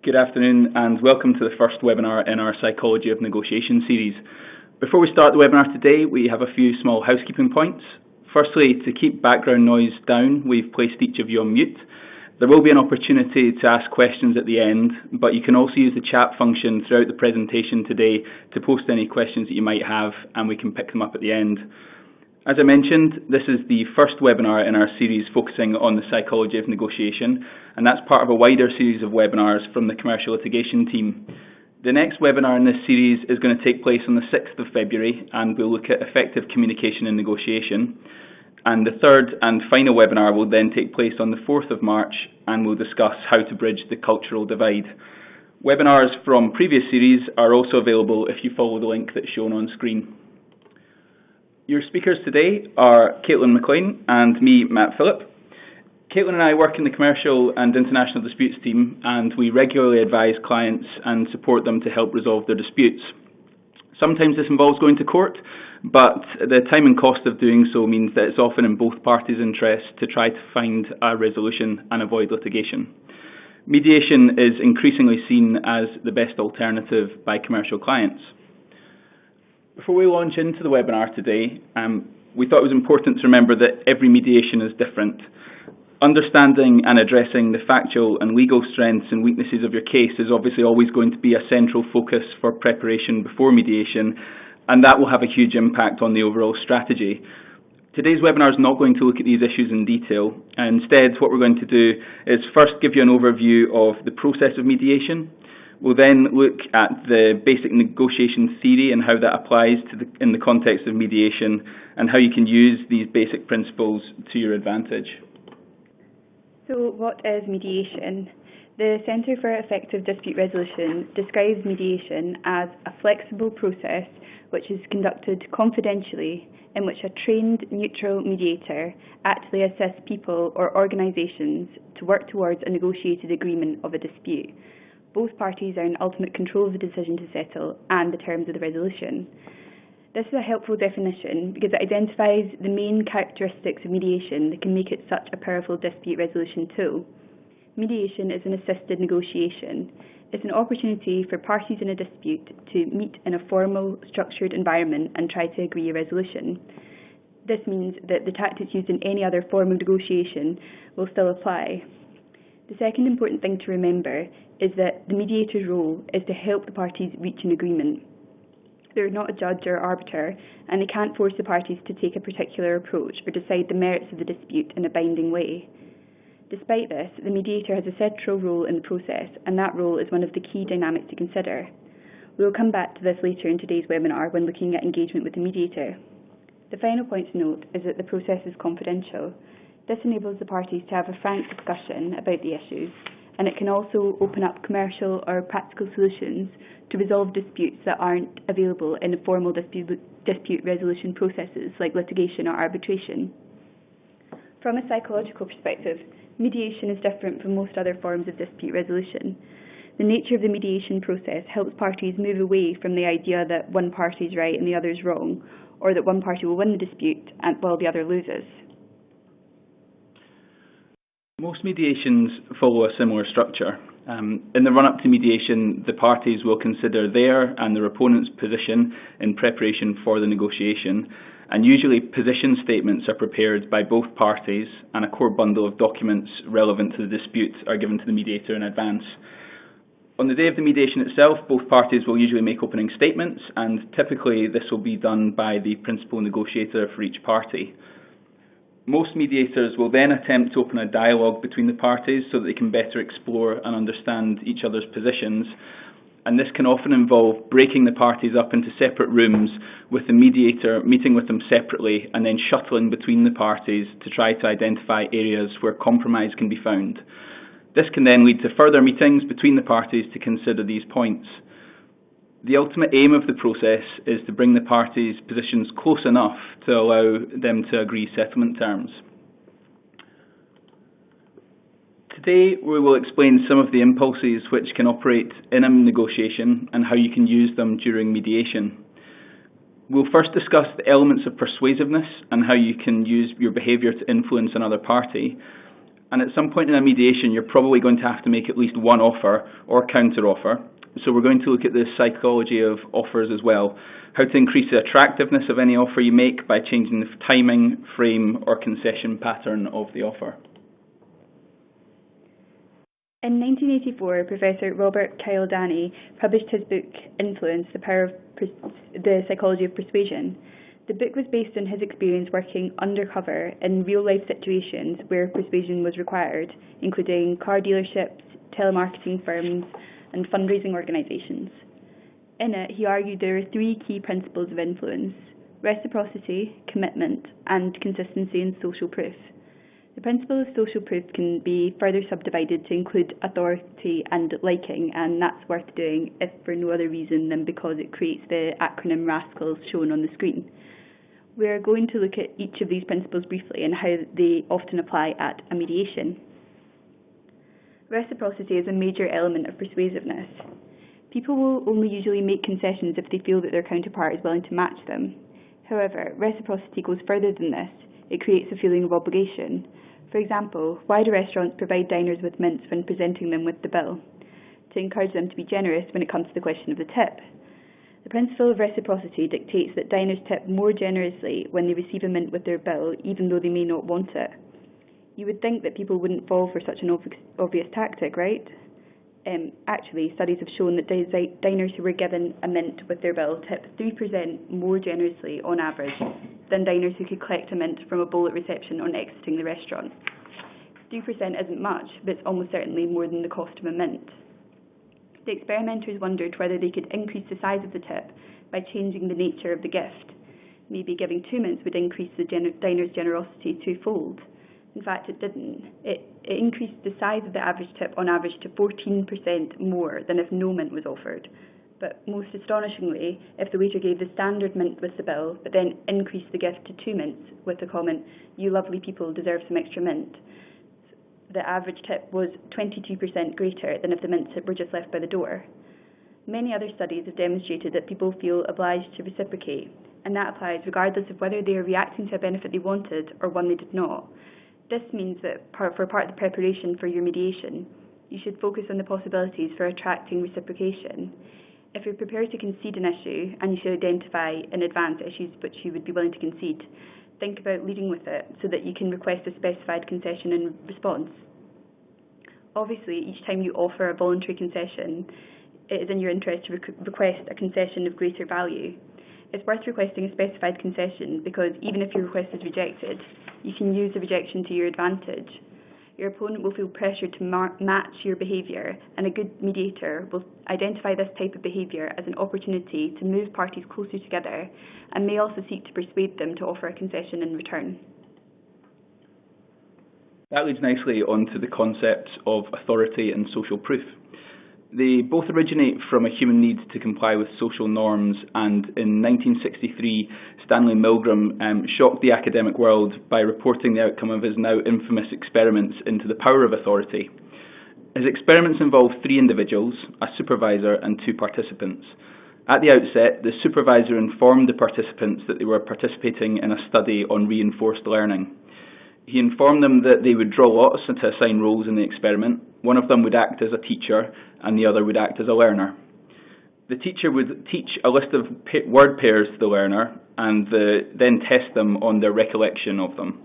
Good afternoon and welcome to the first webinar in our Psychology of Negotiation series. Before we start the webinar today, we have a few small housekeeping points. Firstly, to keep background noise down, we've placed each of you on mute. There will be an opportunity to ask questions at the end, but you can also use the chat function throughout the presentation today to post any questions that you might have, and we can pick them up at the end. As I mentioned, this is the first webinar in our series focusing on the psychology of negotiation, and that's part of a wider series of webinars from the commercial litigation team. The next webinar in this series is going to take place on the 6th of February, and we'll look at effective communication in negotiation. And the third and final webinar will then take place on the 4th of March, and we'll discuss how to bridge the cultural divide. Webinars from previous series are also available if you follow the link that's shown on screen. Your speakers today are Caitlin McLean and me, Matt Phillip. Caitlin and I work in the commercial and international disputes team, and we regularly advise clients and support them to help resolve their disputes. Sometimes this involves going to court, but the time and cost of doing so means that it's often in both parties' interest to try to find a resolution and avoid litigation. Mediation is increasingly seen as the best alternative by commercial clients. Before we launch into the webinar today, we thought it was important to remember that every mediation is different. Understanding and addressing the factual and legal strengths and weaknesses of your case is obviously always going to be a central focus for preparation before mediation, and that will have a huge impact on the overall strategy. Today's webinar is not going to look at these issues in detail. Instead, what we're going to do is first give you an overview of the process of mediation. We'll then look at the basic negotiation theory and how that applies in the context of mediation, and how you can use these basic principles to your advantage. So what is mediation? The Centre for Effective Dispute Resolution describes mediation as a flexible process which is conducted confidentially, in which a trained neutral mediator actively assists people or organisations to work towards a negotiated agreement of a dispute. Both parties are in ultimate control of the decision to settle and the terms of the resolution. This is a helpful definition because it identifies the main characteristics of mediation that can make it such a powerful dispute resolution tool. Mediation is an assisted negotiation. It's an opportunity for parties in a dispute to meet in a formal, structured environment and try to agree a resolution. This means that the tactics used in any other form of negotiation will still apply. The second important thing to remember is that the mediator's role is to help the parties reach an agreement. They're not a judge or arbiter, and they can't force the parties to take a particular approach or decide the merits of the dispute in a binding way. Despite this, the mediator has a central role in the process, and that role is one of the key dynamics to consider. We will come back to this later in today's webinar when looking at engagement with the mediator. The final point to note is that the process is confidential. This enables the parties to have a frank discussion about the issues, and it can also open up commercial or practical solutions to resolve disputes that aren't available in formal dispute resolution processes like litigation or arbitration. From a psychological perspective, mediation is different from most other forms of dispute resolution. The nature of the mediation process helps parties move away from the idea that one party is right and the other is wrong, or that one party will win the dispute while the other loses. Most mediations follow a similar structure. In the run-up to mediation, the parties will consider their and their opponent's position in preparation for the negotiation, and usually position statements are prepared by both parties, and a core bundle of documents relevant to the dispute are given to the mediator in advance. On the day of the mediation itself, both parties will usually make opening statements, and typically this will be done by the principal negotiator for each party. Most mediators will then attempt to open a dialogue between the parties so that they can better explore and understand each other's positions, and this can often involve breaking the parties up into separate rooms, with the mediator meeting with them separately and then shuttling between the parties to try to identify areas where compromise can be found. This can then lead to further meetings between the parties to consider these points. The ultimate aim of the process is to bring the parties' positions close enough to allow them to agree settlement terms. Today we will explain some of the impulses which can operate in a negotiation and how you can use them during mediation. We'll first discuss the elements of persuasiveness and how you can use your behaviour to influence another party. and at some point in a mediation you're probably going to have to make at least one offer or counter-offer. So we're going to look at the psychology of offers as well, how to increase the attractiveness of any offer you make by changing the timing, frame or concession pattern of the offer. In 1984, Professor Robert Cialdini published his book, Influence, the Psychology of Persuasion. The book was based on his experience working undercover in real-life situations where persuasion was required, including car dealerships, telemarketing firms, and fundraising organisations. In it, he argued there are three key principles of influence: reciprocity, commitment, and consistency in social proof. The principle of social proof can be further subdivided to include authority and liking, and that's worth doing if for no other reason than because it creates the acronym RASCALS shown on the screen. We're going to look at each of these principles briefly and how they often apply at a mediation. Reciprocity is a major element of persuasiveness. People will only usually make concessions if they feel that their counterpart is willing to match them. However, reciprocity goes further than this. It creates a feeling of obligation. For example, why do restaurants provide diners with mints when presenting them with the bill? To encourage them to be generous when it comes to the question of the tip. The principle of reciprocity dictates that diners tip more generously when they receive a mint with their bill, even though they may not want it. You would think that people wouldn't fall for such an obvious tactic, right? Actually, studies have shown that diners who were given a mint with their bill tip 3% more generously on average than diners who could collect a mint from a bowl at reception on exiting the restaurant. 3% isn't much, but it's almost certainly more than the cost of a mint. The experimenters wondered whether they could increase the size of the tip by changing the nature of the gift. Maybe giving 2 mints would increase the diner's generosity twofold. In fact, it didn't. It increased the size of the average tip on average to 14% more than if no mint was offered. But most astonishingly, if the waiter gave the standard mint with the bill, but then increased the gift to 2 mints with the comment, "You lovely people deserve some extra mint," the average tip was 22% greater than if the mints were just left by the door. Many other studies have demonstrated that people feel obliged to reciprocate, and that applies regardless of whether they are reacting to a benefit they wanted or one they did not. This means that for part of the preparation for your mediation, you should focus on the possibilities for attracting reciprocation. If you're prepared to concede an issue, and you should identify in advance issues which you would be willing to concede, think about leading with it so that you can request a specified concession in response. Obviously, each time you offer a voluntary concession, it is in your interest to request a concession of greater value. It's worth requesting a specified concession because even if your request is rejected, you can use the rejection to your advantage. Your opponent will feel pressured to match your behaviour, and a good mediator will identify this type of behaviour as an opportunity to move parties closer together and may also seek to persuade them to offer a concession in return. That leads nicely onto the concepts of authority and social proof. They both originate from a human need to comply with social norms, and in 1963, Stanley Milgram shocked the academic world by reporting the outcome of his now infamous experiments into the power of authority. His experiments involved 3 individuals, a supervisor and 2 participants. At the outset, the supervisor informed the participants that they were participating in a study on reinforced learning. He informed them that they would draw lots to assign roles in the experiment. One of them would act as a teacher and the other would act as a learner. The teacher would teach a list of word pairs to the learner and then test them on their recollection of them.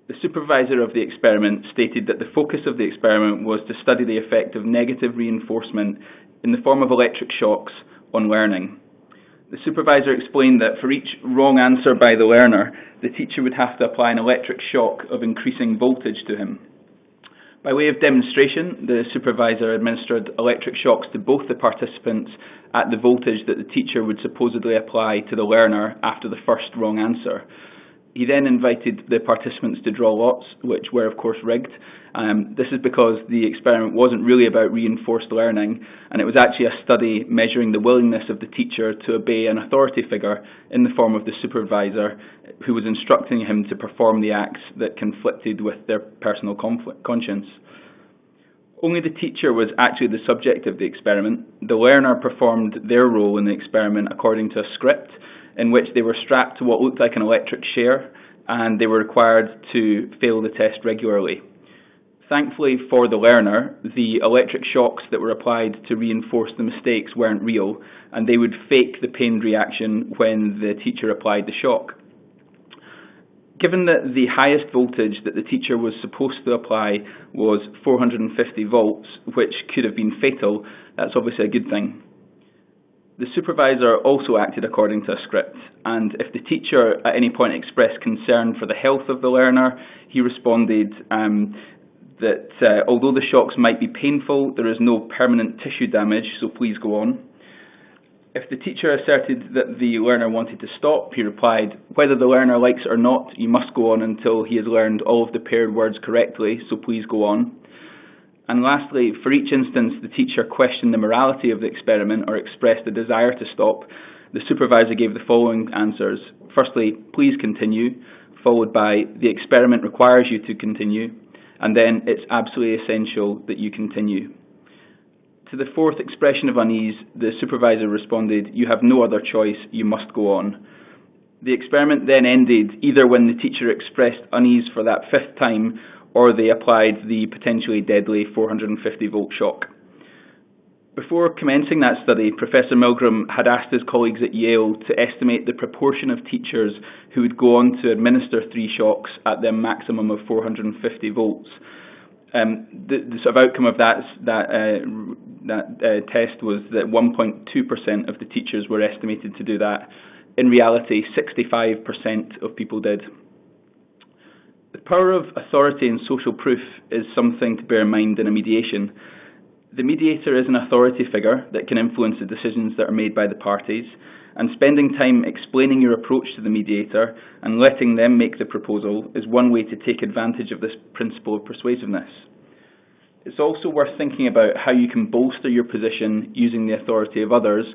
The supervisor of the experiment stated that the focus of the experiment was to study the effect of negative reinforcement in the form of electric shocks on learning. The supervisor explained that for each wrong answer by the learner, the teacher would have to apply an electric shock of increasing voltage to him. By way of demonstration, the supervisor administered electric shocks to both the participants at the voltage that the teacher would supposedly apply to the learner after the first wrong answer. He then invited the participants to draw lots, which were of course rigged. This is because the experiment wasn't really about reinforced learning, and it was actually a study measuring the willingness of the teacher to obey an authority figure in the form of the supervisor, who was instructing him to perform the acts that conflicted with their personal conscience. Only the teacher was actually the subject of the experiment. The learner performed their role in the experiment according to a script, in which they were strapped to what looked like an electric chair, and they were required to fail the test regularly. Thankfully for the learner, the electric shocks that were applied to reinforce the mistakes weren't real, and they would fake the pained reaction when the teacher applied the shock. Given that the highest voltage that the teacher was supposed to apply was 450 volts, which could have been fatal, that's obviously a good thing. The supervisor also acted according to a script, and if the teacher at any point expressed concern for the health of the learner, he responded that although the shocks might be painful, there is no permanent tissue damage, so please go on. If the teacher asserted that the learner wanted to stop, he replied, whether the learner likes it or not, you must go on until he has learned all of the paired words correctly, so please go on. And lastly, for each instance the teacher questioned the morality of the experiment or expressed a desire to stop, the supervisor gave the following answers. Firstly, please continue, followed by the experiment requires you to continue, and then it's absolutely essential that you continue. To the fourth expression of unease, the supervisor responded, you have no other choice, you must go on. The experiment then ended either when the teacher expressed unease for that fifth time or they applied the potentially deadly 450 volt shock. Before commencing that study, Professor Milgram had asked his colleagues at Yale to estimate the proportion of teachers who would go on to administer 3 shocks at their maximum of 450 volts. The sort of outcome of that test was that 1.2% of the teachers were estimated to do that. In reality, 65% of people did. The power of authority and social proof is something to bear in mind in a mediation. The mediator is an authority figure that can influence the decisions that are made by the parties, and spending time explaining your approach to the mediator and letting them make the proposal is one way to take advantage of this principle of persuasiveness. It's also worth thinking about how you can bolster your position using the authority of others,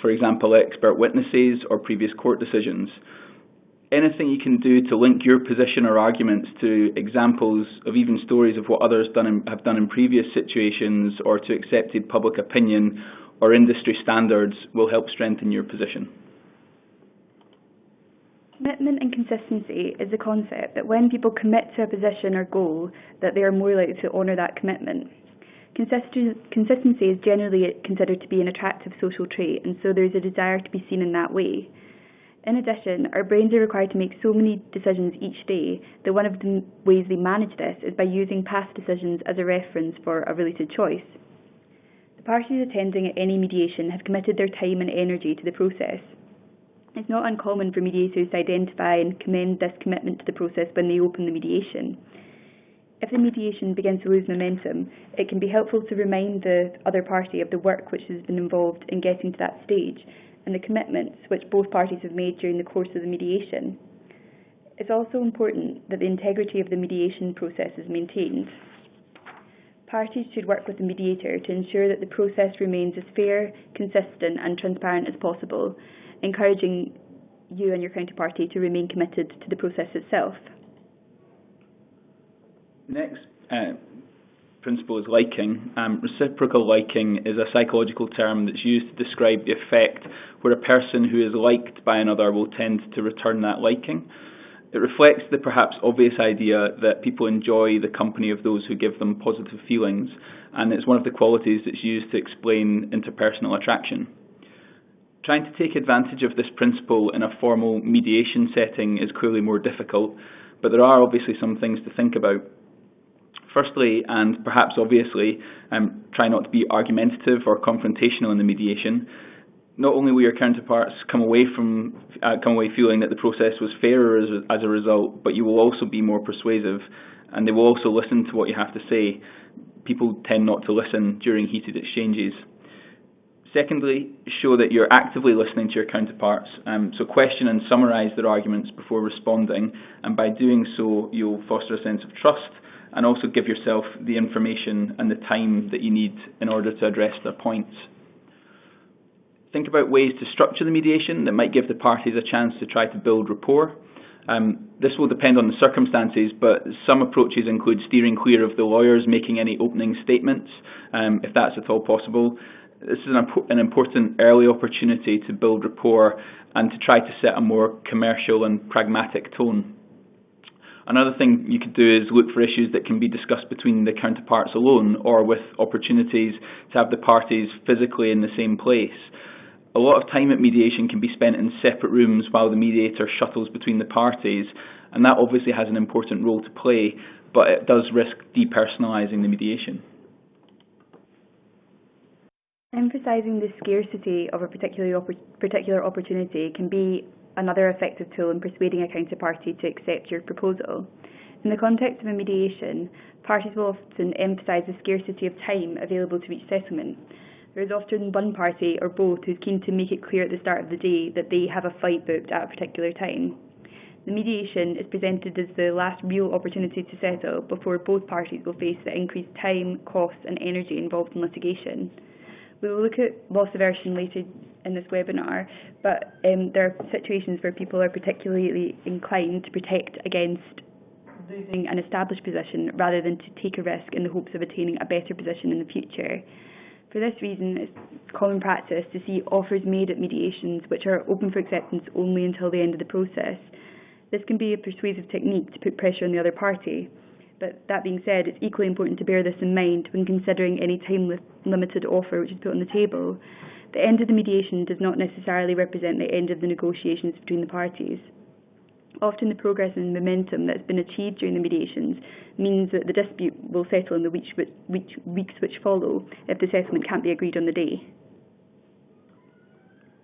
for example, expert witnesses or previous court decisions. Anything you can do to link your position or arguments to examples of even stories of what others have done in previous situations or to accepted public opinion or industry standards will help strengthen your position. Commitment and consistency is the concept that when people commit to a position or goal, that they are more likely to honour that commitment. Consistency is generally considered to be an attractive social trait, and so there is a desire to be seen in that way. In addition, our brains are required to make so many decisions each day that one of the ways they manage this is by using past decisions as a reference for a related choice. The parties attending at any mediation have committed their time and energy to the process. It's not uncommon for mediators to identify and commend this commitment to the process when they open the mediation. If the mediation begins to lose momentum, it can be helpful to remind the other party of the work which has been involved in getting to that stage, and the commitments which both parties have made during the course of the mediation. It's also important that the integrity of the mediation process is maintained. Parties should work with the mediator to ensure that the process remains as fair, consistent and transparent as possible, encouraging you and your counterparty to remain committed to the process itself. Next principle is liking. Reciprocal liking is a psychological term that's used to describe the effect where a person who is liked by another will tend to return that liking. It reflects the perhaps obvious idea that people enjoy the company of those who give them positive feelings, and it's one of the qualities that's used to explain interpersonal attraction. Trying to take advantage of this principle in a formal mediation setting is clearly more difficult, but there are obviously some things to think about. Firstly, and perhaps obviously, try not to be argumentative or confrontational in the mediation. Not only will your counterparts come away feeling that the process was fairer as a result, but you will also be more persuasive, and they will also listen to what you have to say. People tend not to listen during heated exchanges. Secondly, show that you're actively listening to your counterparts, so question and summarise their arguments before responding, and by doing so you'll foster a sense of trust and also give yourself the information and the time that you need in order to address their points. Think about ways to structure the mediation that might give the parties a chance to try to build rapport. This will depend on the circumstances, but some approaches include steering clear of the lawyers making any opening statements, if that's at all possible. This is an important early opportunity to build rapport and to try to set a more commercial and pragmatic tone. Another thing you could do is look for issues that can be discussed between the counterparts alone, or with opportunities to have the parties physically in the same place. A lot of time at mediation can be spent in separate rooms while the mediator shuttles between the parties, and that obviously has an important role to play, but it does risk depersonalising the mediation. Emphasising the scarcity of a particular opportunity can be another effective tool in persuading a counterparty to accept your proposal. In the context of a mediation, parties will often emphasise the scarcity of time available to reach settlement. There is often one party or both who's keen to make it clear at the start of the day that they have a flight booked at a particular time. The mediation is presented as the last real opportunity to settle before both parties will face the increased time, costs and energy involved in litigation. We will look at loss aversion later in this webinar, but there are situations where people are particularly inclined to protect against losing an established position rather than to take a risk in the hopes of attaining a better position in the future. For this reason, it's common practice to see offers made at mediations which are open for acceptance only until the end of the process. This can be a persuasive technique to put pressure on the other party. But that being said, it's equally important to bear this in mind when considering any time-limited offer which is put on the table. The end of the mediation does not necessarily represent the end of the negotiations between the parties. Often the progress and momentum that's been achieved during the mediations means that the dispute will settle in the weeks which follow if the settlement can't be agreed on the day.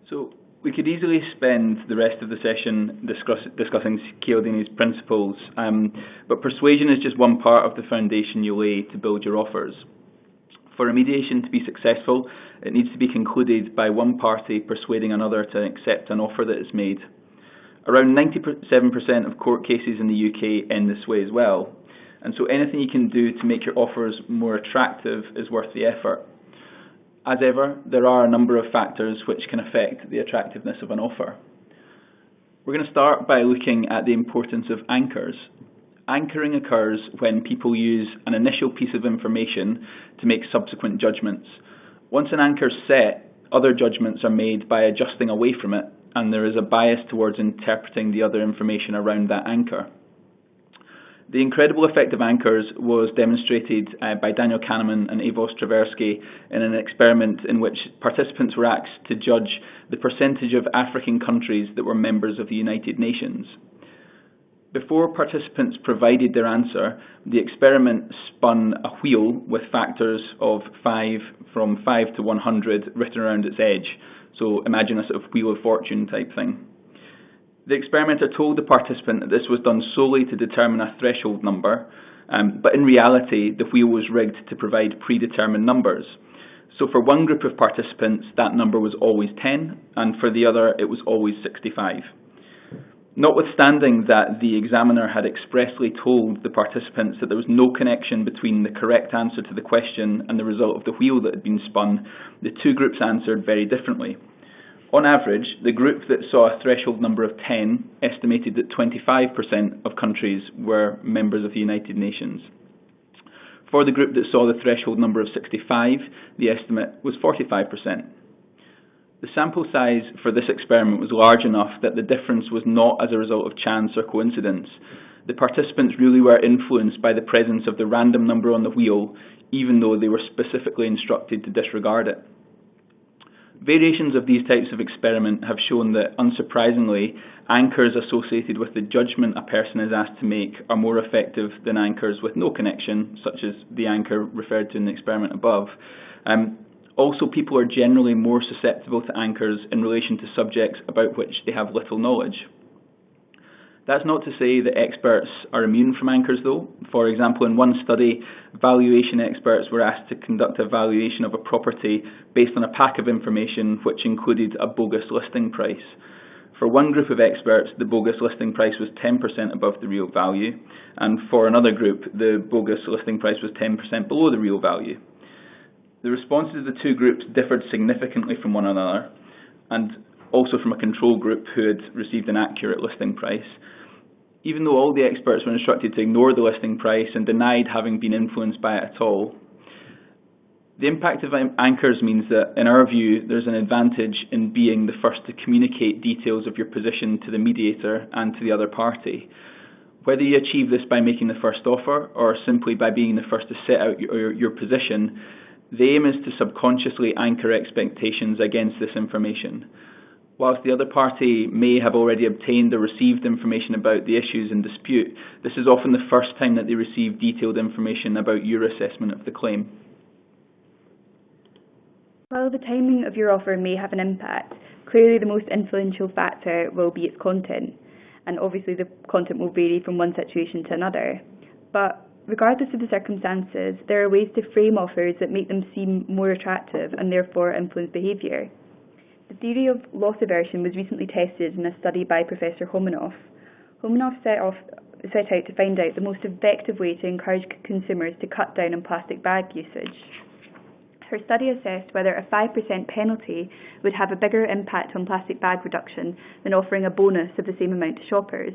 So we could easily spend the rest of the session discussing Cialdini's principles, but persuasion is just one part of the foundation you lay to build your offers. For a mediation to be successful, it needs to be concluded by one party persuading another to accept an offer that is made. Around 97% of court cases in the UK end this way as well, and so anything you can do to make your offers more attractive is worth the effort. As ever, there are a number of factors which can affect the attractiveness of an offer. We're going to start by looking at the importance of anchors. Anchoring occurs when people use an initial piece of information to make subsequent judgments. Once an anchor is set, other judgments are made by adjusting away from it, and there is a bias towards interpreting the other information around that anchor. The incredible effect of anchors was demonstrated by Daniel Kahneman and Eivos Tversky in an experiment in which participants were asked to judge the percentage of African countries that were members of the United Nations. Before participants provided their answer, the experiment spun a wheel with factors of 5 from 5 to 100 written around its edge. So imagine a sort of wheel of fortune type thing. The experimenter told the participant that this was done solely to determine a threshold number, but in reality the wheel was rigged to provide predetermined numbers. So for one group of participants that number was always 10, and for the other it was always 65. Notwithstanding that the examiner had expressly told the participants that there was no connection between the correct answer to the question and the result of the wheel that had been spun, the two groups answered very differently. On average, the group that saw a threshold number of 10 estimated that 25% of countries were members of the United Nations. For the group that saw the threshold number of 65, the estimate was 45%. The sample size for this experiment was large enough that the difference was not as a result of chance or coincidence. The participants really were influenced by the presence of the random number on the wheel, even though they were specifically instructed to disregard it. Variations of these types of experiment have shown that, unsurprisingly, anchors associated with the judgment a person is asked to make are more effective than anchors with no connection, such as the anchor referred to in the experiment above. Also, people are generally more susceptible to anchors in relation to subjects about which they have little knowledge. That's not to say that experts are immune from anchors though. For example, in one study, valuation experts were asked to conduct a valuation of a property based on a pack of information which included a bogus listing price. For one group of experts, the bogus listing price was 10% above the real value, and for another group, the bogus listing price was 10% below the real value. The responses of the two groups differed significantly from one another, and also from a control group who had received an accurate listing price. Even though all the experts were instructed to ignore the listing price and denied having been influenced by it at all, the impact of anchors means that, in our view, there's an advantage in being the first to communicate details of your position to the mediator and to the other party. Whether you achieve this by making the first offer or simply by being the first to set out your position, the aim is to subconsciously anchor expectations against this information. Whilst the other party may have already obtained or received information about the issues in dispute, this is often the first time that they receive detailed information about your assessment of the claim. While the timing of your offer may have an impact, clearly the most influential factor will be its content, and obviously the content will vary from one situation to another. But regardless of the circumstances, there are ways to frame offers that make them seem more attractive and therefore influence behaviour. The theory of loss aversion was recently tested in a study by Professor Homanoff. Homanoff set out to find out the most effective way to encourage consumers to cut down on plastic bag usage. Her study assessed whether a 5% penalty would have a bigger impact on plastic bag reduction than offering a bonus of the same amount to shoppers.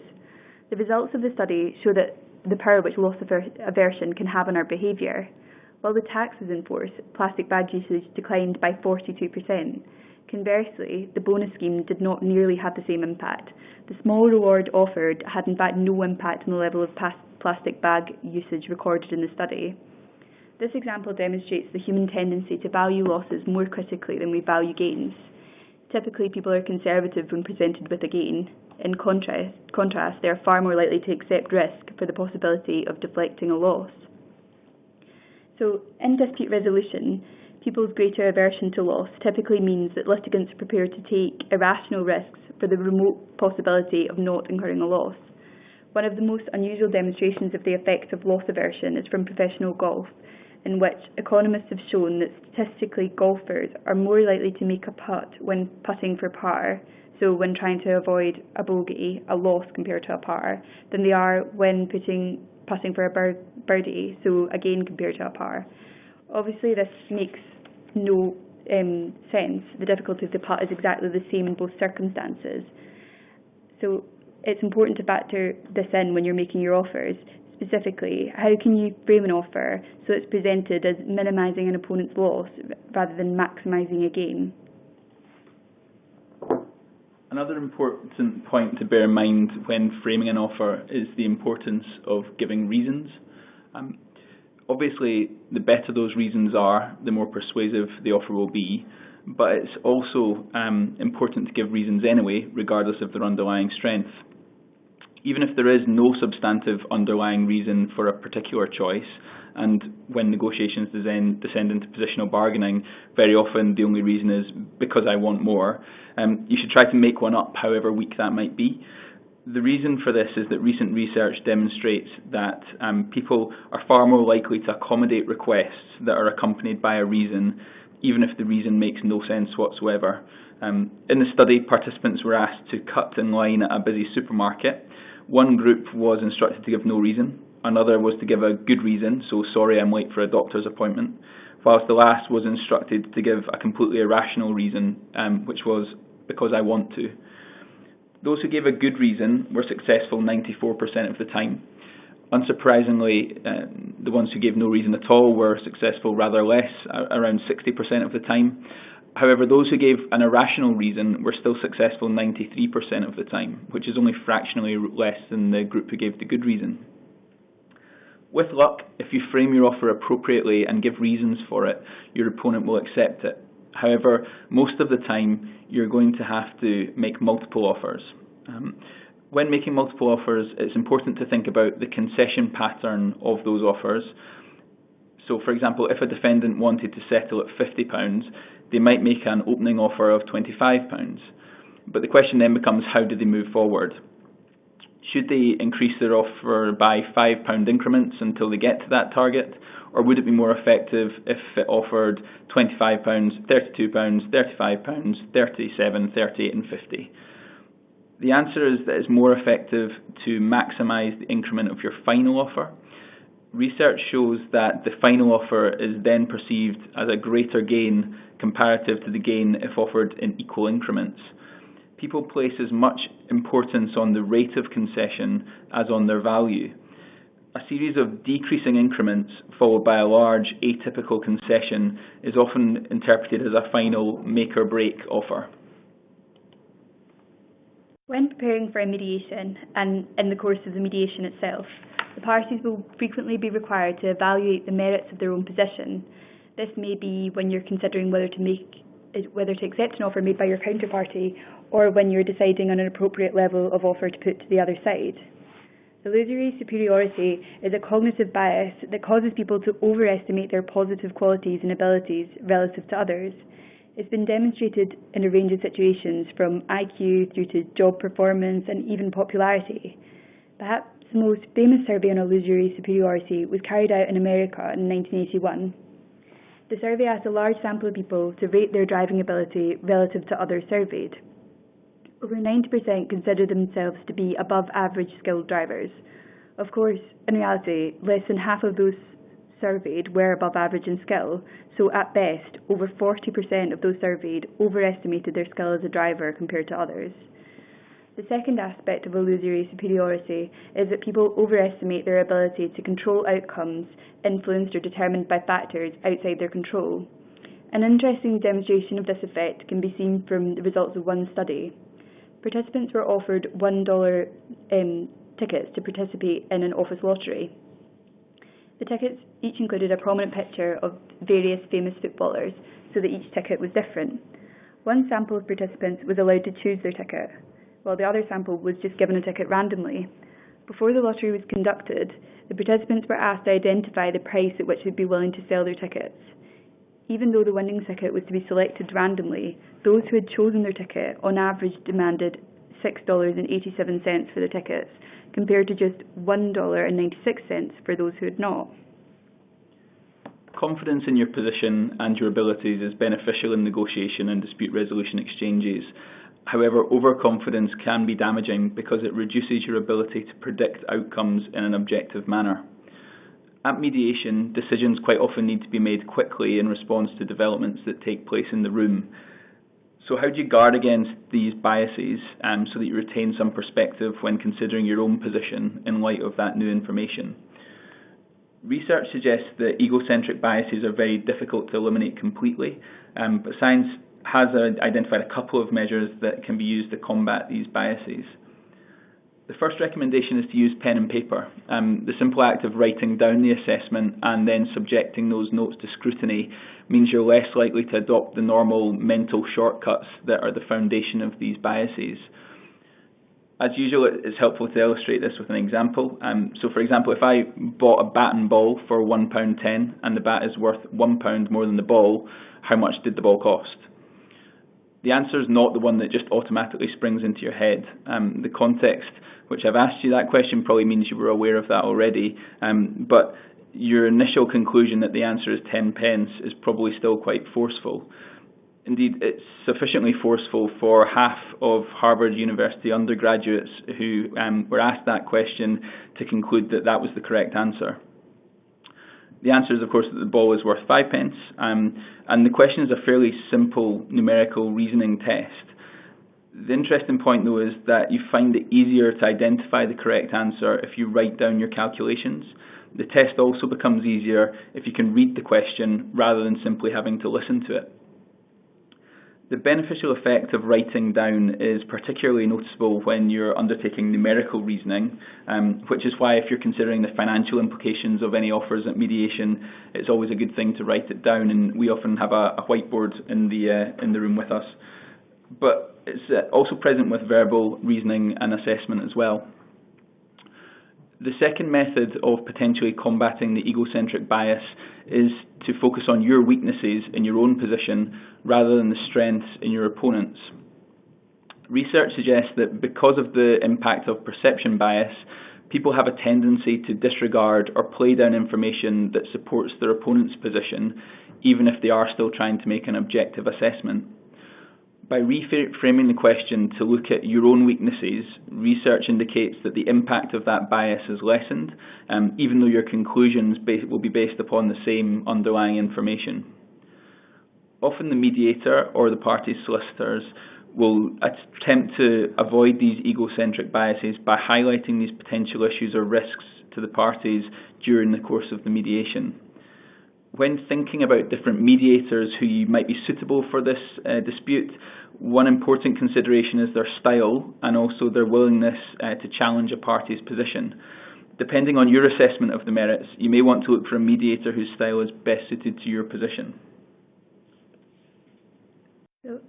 The results of the study show that the power which loss aversion can have on our behaviour. While the tax was in force, plastic bag usage declined by 42%. Conversely, the bonus scheme did not nearly have the same impact. The small reward offered had in fact no impact on the level of plastic bag usage recorded in the study. This example demonstrates the human tendency to value losses more critically than we value gains. Typically, people are conservative when presented with a gain. In contrast, they are far more likely to accept risk for the possibility of deflecting a loss. So, in dispute resolution, people's greater aversion to loss typically means that litigants are prepared to take irrational risks for the remote possibility of not incurring a loss. One of the most unusual demonstrations of the effect of loss aversion is from professional golf, in which economists have shown that statistically golfers are more likely to make a putt when putting for par, so when trying to avoid a bogey, a loss compared to a par, than they are when putting for a birdie, so a gain compared to a par. Obviously, this makes no sense. The difficulty of the putt is exactly the same in both circumstances. So it's important to factor this in when you're making your offers. Specifically, how can you frame an offer so it's presented as minimising an opponent's loss rather than maximising a gain? Another important point to bear in mind when framing an offer is the importance of giving reasons. Obviously, the better those reasons are, the more persuasive the offer will be, but it's also important to give reasons anyway, regardless of their underlying strength. Even if there is no substantive underlying reason for a particular choice, and when negotiations descend into positional bargaining, very often the only reason is because I want more, you should try to make one up, however weak that might be. The reason for this is that recent research demonstrates that people are far more likely to accommodate requests that are accompanied by a reason, even if the reason makes no sense whatsoever. In the study, participants were asked to cut in line at a busy supermarket. One group was instructed to give no reason, another was to give a good reason, so sorry I'm late for a doctor's appointment, whilst the last was instructed to give a completely irrational reason, which was because I want to. Those who gave a good reason were successful 94% of the time. Unsurprisingly, the ones who gave no reason at all were successful rather less, around 60% of the time. However, those who gave an irrational reason were still successful 93% of the time, which is only fractionally less than the group who gave the good reason. With luck, if you frame your offer appropriately and give reasons for it, your opponent will accept it. However, most of the time, you're going to have to make multiple offers. When making multiple offers, it's important to think about the concession pattern of those offers. So, for example, if a defendant wanted to settle at £50, they might make an opening offer of £25. But the question then becomes, how do they move forward? Should they increase their offer by £5 increments until they get to that target? Or would it be more effective if it offered £25, £32, £35, £37, £38 and £50? The answer is that it's more effective to maximise the increment of your final offer. Research shows that the final offer is then perceived as a greater gain comparative to the gain if offered in equal increments. People place as much importance on the rate of concession as on their value. A series of decreasing increments followed by a large atypical concession is often interpreted as a final make or break offer. When preparing for a mediation and in the course of the mediation itself, the parties will frequently be required to evaluate the merits of their own position. This may be when you're considering whether to accept an offer made by your counterparty, or when you're deciding on an appropriate level of offer to put to the other side. Illusory superiority is a cognitive bias that causes people to overestimate their positive qualities and abilities relative to others. It's been demonstrated in a range of situations, from IQ through to job performance and even popularity. Perhaps the most famous survey on illusory superiority was carried out in America in 1981. The survey asked a large sample of people to rate their driving ability relative to others surveyed. Over 90% considered themselves to be above average skilled drivers. Of course, in reality, less than half of those surveyed were above average in skill, so at best, over 40% of those surveyed overestimated their skill as a driver compared to others. The second aspect of illusory superiority is that people overestimate their ability to control outcomes influenced or determined by factors outside their control. An interesting demonstration of this effect can be seen from the results of one study. Participants were offered $1 tickets to participate in an office lottery. The tickets each included a prominent picture of various famous footballers, so that each ticket was different. One sample of participants was allowed to choose their ticket, while the other sample was just given a ticket randomly. Before the lottery was conducted, the participants were asked to identify the price at which they'd be willing to sell their tickets. Even though the winning ticket was to be selected randomly, those who had chosen their ticket on average demanded $6.87 for the tickets, compared to just $1.96 for those who had not. Confidence in your position and your abilities is beneficial in negotiation and dispute resolution exchanges. However, overconfidence can be damaging because it reduces your ability to predict outcomes in an objective manner. At mediation, decisions quite often need to be made quickly in response to developments that take place in the room. So how do you guard against these biases so that you retain some perspective when considering your own position in light of that new information? Research suggests that egocentric biases are very difficult to eliminate completely, but science has identified a couple of measures that can be used to combat these biases. The first recommendation is to use pen and paper. The simple act of writing down the assessment and then subjecting those notes to scrutiny means you're less likely to adopt the normal mental shortcuts that are the foundation of these biases. As usual, it's helpful to illustrate this with an example. So for example, if I bought a bat and ball for £1.10 and the bat is worth £1 more than the ball, how much did the ball cost? The answer is not the one that just automatically springs into your head. The context which I've asked you that question probably means you were aware of that already, but your initial conclusion that the answer is 10 pence is probably still quite forceful. Indeed, it's sufficiently forceful for half of Harvard University undergraduates who were asked that question to conclude that that was the correct answer. The answer is, of course, that the ball is worth 5 pence, and the question is a fairly simple numerical reasoning test. The interesting point, though, is that you find it easier to identify the correct answer if you write down your calculations. The test also becomes easier if you can read the question rather than simply having to listen to it. The beneficial effect of writing down is particularly noticeable when you're undertaking numerical reasoning, which is why if you're considering the financial implications of any offers at mediation, it's always a good thing to write it down, and we often have a whiteboard in the room with us. But it's also present with verbal reasoning and assessment as well. The second method of potentially combating the egocentric bias is to focus on your weaknesses in your own position rather than the strengths in your opponent's. Research suggests that because of the impact of perception bias, people have a tendency to disregard or play down information that supports their opponent's position, even if they are still trying to make an objective assessment. By reframing the question to look at your own weaknesses, research indicates that the impact of that bias is lessened, even though your conclusions will be based upon the same underlying information. Often the mediator or the party's solicitors will attempt to avoid these egocentric biases by highlighting these potential issues or risks to the parties during the course of the mediation. When thinking about different mediators who might be suitable for this dispute, one important consideration is their style and also their willingness to challenge a party's position. Depending on your assessment of the merits, you may want to look for a mediator whose style is best suited to your position. So,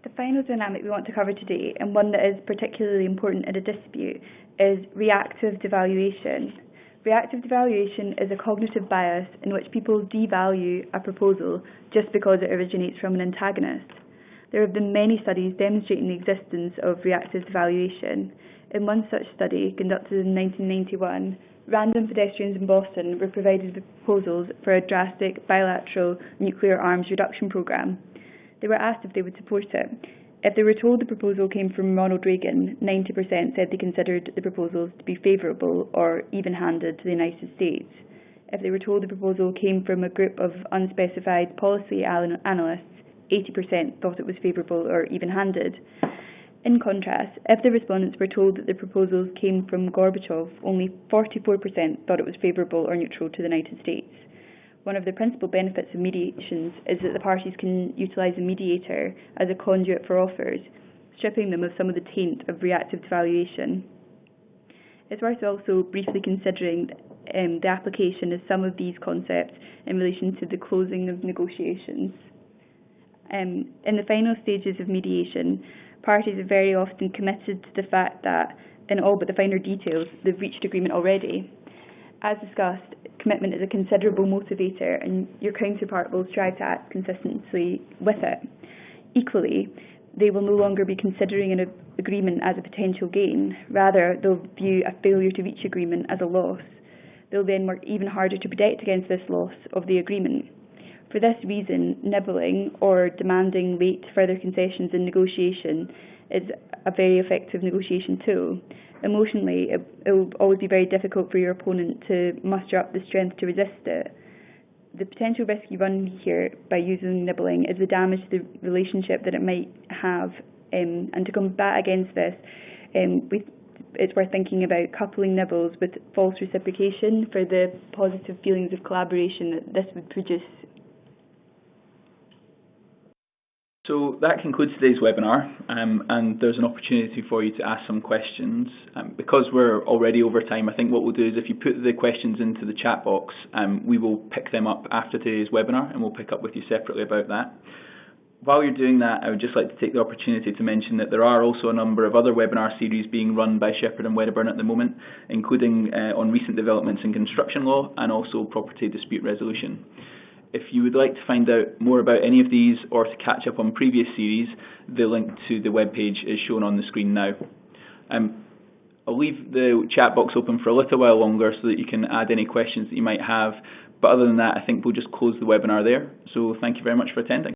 the final dynamic we want to cover today, and one that is particularly important in a dispute, is reactive devaluation. Reactive devaluation is a cognitive bias in which people devalue a proposal just because it originates from an antagonist. There have been many studies demonstrating the existence of reactive devaluation. In one such study, conducted in 1991, random pedestrians in Boston were provided with proposals for a drastic bilateral nuclear arms reduction programme. They were asked if they would support it. If they were told the proposal came from Ronald Reagan, 90% said they considered the proposals to be favourable or even-handed to the United States. If they were told the proposal came from a group of unspecified policy analysts, 80% thought it was favourable or even-handed. In contrast, if the respondents were told that the proposals came from Gorbachev, only 44% thought it was favourable or neutral to the United States. One of the principal benefits of mediations is that the parties can utilise a mediator as a conduit for offers, stripping them of some of the taint of reactive devaluation. It's worth also briefly considering the application of some of these concepts in relation to the closing of negotiations. In the final stages of mediation, parties are very often committed to the fact that, in all but the finer details, they've reached agreement already. As discussed, commitment is a considerable motivator, and your counterpart will strive to act consistently with it. Equally, they will no longer be considering an agreement as a potential gain. Rather, they'll view a failure to reach agreement as a loss. They'll then work even harder to protect against this loss of the agreement. For this reason, nibbling or demanding late further concessions in negotiation is a very effective negotiation tool. Emotionally, it will always be very difficult for your opponent to muster up the strength to resist it. The potential risk you run here by using nibbling is the damage to the relationship that it might have, and to combat against this, it's worth thinking about coupling nibbles with false reciprocation for the positive feelings of collaboration that this would produce. So that concludes today's webinar, and there's an opportunity for you to ask some questions. Because we're already over time, I think what we'll do is if you put the questions into the chat box, we will pick them up after today's webinar, and we'll pick up with you separately about that. While you're doing that, I would just like to take the opportunity to mention that there are also a number of other webinar series being run by Shepherd and Wedderburn at the moment, including on recent developments in construction law and also property dispute resolution. If you would like to find out more about any of these or to catch up on previous series, the link to the webpage is shown on the screen now. I'll leave the chat box open for a little while longer so that you can add any questions that you might have, but other than that, I think we'll just close the webinar there. So thank you very much for attending.